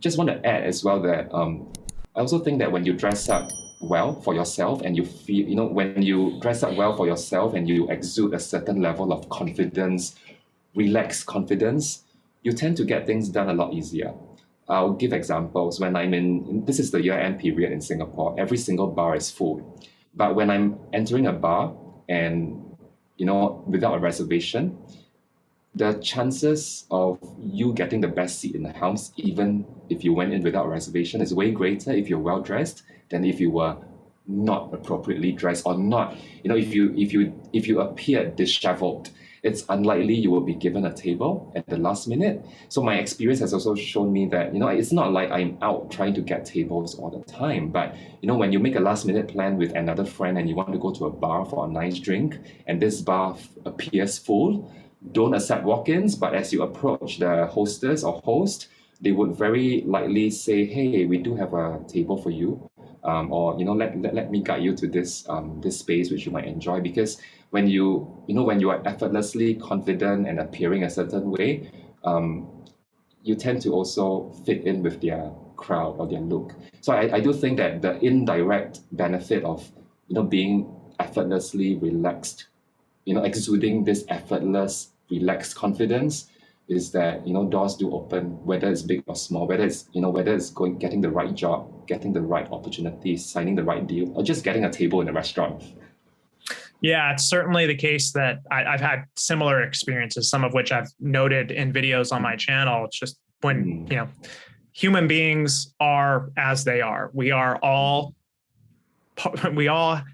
just want to add as well that I also think that when you dress up well for yourself and you feel, when you dress up well for yourself and you exude a certain level of confidence, relaxed confidence, you tend to get things done a lot easier. I'll give examples. When I'm this is the year-end period in Singapore, every single bar is full. But when I'm entering a bar and, without a reservation, the chances of you getting the best seat in the house, even if you went in without a reservation, is way greater if you're well dressed than if you were not appropriately dressed, or not, if you appear disheveled. It's unlikely you will be given a table at the last minute. So my experience has also shown me that, it's not like I'm out trying to get tables all the time. But, when you make a last minute plan with another friend and you want to go to a bar for a nice drink and this bar appears full, don't accept walk-ins. But as you approach the hostess or host, they would very likely say, hey, we do have a table for you. Or let me guide you to this space which you might enjoy. Because when you are effortlessly confident and appearing a certain way, you tend to also fit in with their crowd or their look. So I do think that the indirect benefit of being effortlessly relaxed, exuding this effortless, relaxed confidence, is that doors do open, whether it's big or small, whether it's getting the right job, getting the right opportunities, signing the right deal, or just getting a table in a restaurant. Yeah, it's certainly the case that I've had similar experiences, some of which I've noted in videos on my channel. It's just when human beings are as they are. We all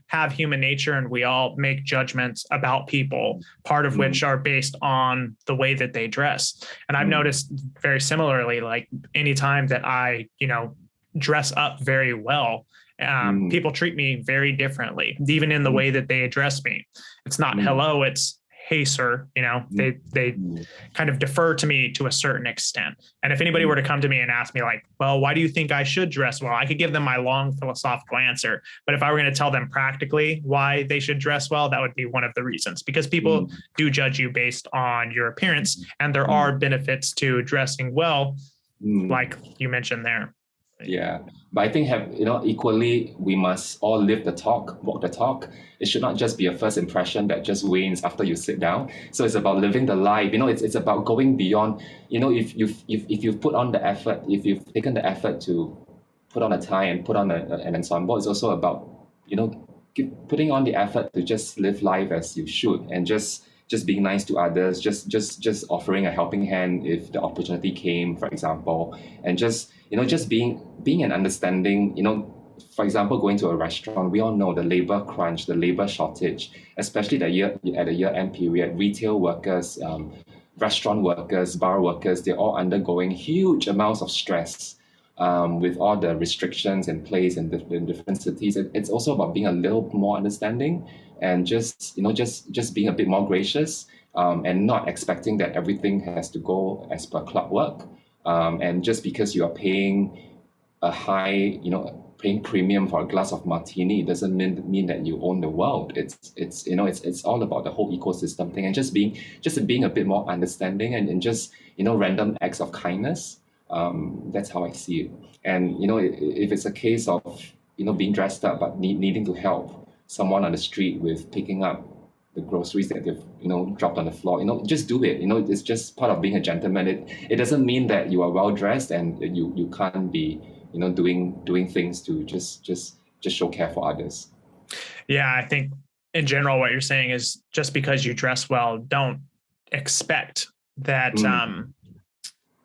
have human nature, and we all make judgments about people, part of which are based on the way that they dress. And I've noticed very similarly, like anytime that I, dress up very well, people treat me very differently, even in the way that they address me. It's not hello, it's hey, sir. They kind of defer to me to a certain extent. And if anybody were to come to me and ask me like, well, why do you think I should dress well? I could give them my long philosophical answer. But if I were going to tell them practically why they should dress well, that would be one of the reasons, because people do judge you based on your appearance. And there are benefits to dressing well, like you mentioned there. Yeah, but I think equally, we must all live the talk, walk the talk. It should not just be a first impression that just wanes after you sit down. So it's about living the life. It's about going beyond. If you've put on the effort, if you've taken the effort to put on a tie and put on an ensemble, it's also about putting on the effort to just live life as you should, and just being nice to others, just offering a helping hand if the opportunity came, for example, and just being an understanding. For example, going to a restaurant, we all know the labor crunch, the labor shortage, especially at the year-end period. Retail workers, restaurant workers, bar workers, they're all undergoing huge amounts of stress with all the restrictions in place in different cities. It's also about being a little more understanding and just being a bit more gracious, and not expecting that everything has to go as per clockwork. And just because you are paying a high, paying premium for a glass of martini, it doesn't mean that you own the world. It's all about the whole ecosystem thing, and just being a bit more understanding, and just random acts of kindness. That's how I see it. And if it's a case of being dressed up but needing to help someone on the street with picking up the groceries that they've dropped on the floor, just do it. It's just part of being a gentleman. It doesn't mean that you are well dressed and you can't be doing things to just show care for others. Yeah, I think in general what you're saying is, just because you dress well, don't expect that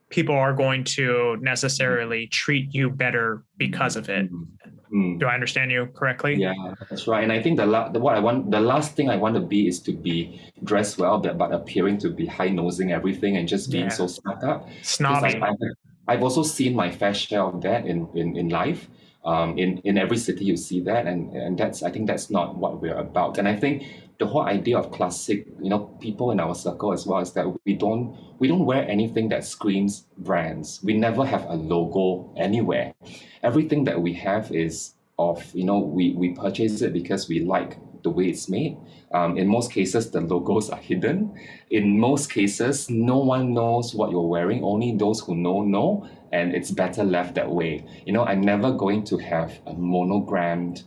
people are going to necessarily treat you better because of it. Do I understand you correctly? Yeah, that's right. And I think the last thing I want to be is to be dressed well, but appearing to be high-nosing everything and just being so stuck up. Snobby. I've also seen my fair share of that in life. In every city you see that, and I think that's not what we're about. And I think the whole idea of classic, people in our circle as well, is that we don't wear anything that screams brands. We never have a logo anywhere. Everything that we have is of, we purchase it because we like the way it's made. In most cases, the logos are hidden. In most cases, no one knows what you're wearing. Only those who know. and it's better left that way. I'm never going to have a monogrammed,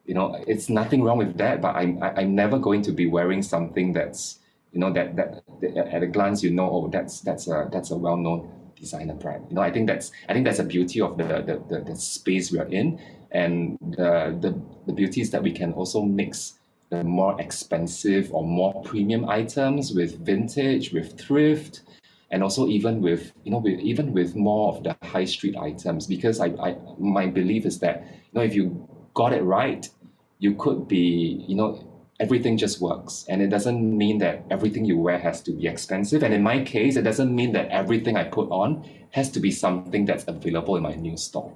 it's nothing wrong with that, but I'm never going to be wearing something that's, that at a glance, oh, that's a well-known designer brand. I think that's a beauty of the space we are in, and the beauty is that we can also mix the more expensive or more premium items with vintage, with thrift, and also even with more of the high street items. Because my belief is that if you got it right, you could be everything just works, and it doesn't mean that everything you wear has to be expensive. And in my case, it doesn't mean that everything I put on has to be something that's available in my new store.